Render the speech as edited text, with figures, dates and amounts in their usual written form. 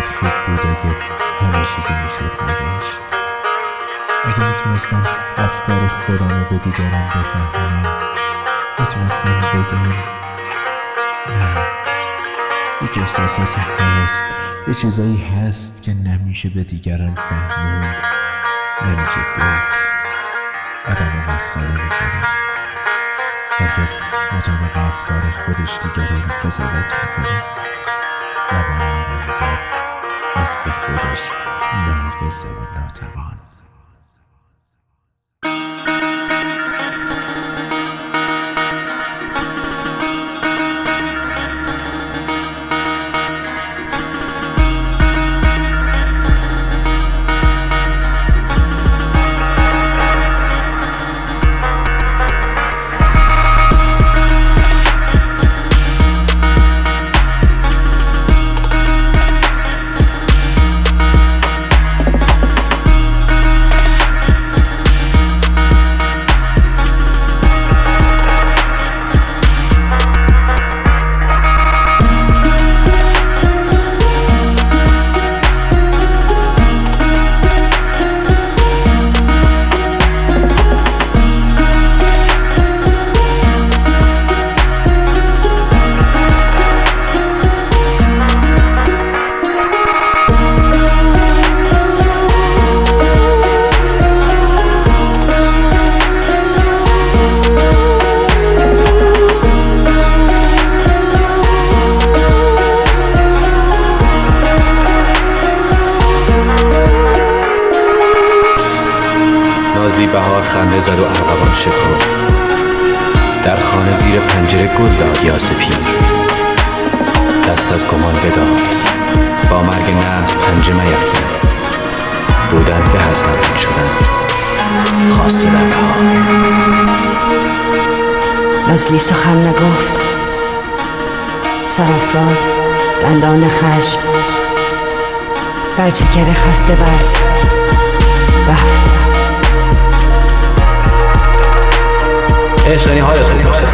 چقدر خوب بود اگه همه چیزو میشد نوشت. اگه میتونستم افکار خودمو به دیگران بفهمونم، میتونستم بگم نه، یک احساساتی هست، یه چیزایی هست که نمیشه به دیگران فهموند، نمیشه گفت. آدمو مسخره میکنه. هرکس مطابق افکار خودش دیگران قضاوت میکنه. زبان آدمیزاد مثل خودش ناقصه و ناتوان. نازلی بهار خنده زد و ارغوان شکفت. در خانه زیر پنجره گل داد یا سپید. دست از گمان بدار، با مرگ نسل پنجه میفکن. بودن به از نبود شدن، خاصه در بهار. نازلی سخن نگفت، سرافراز دندان خشم بر جگر خسته بست. رفت. عشق یعنی حالتون باشه.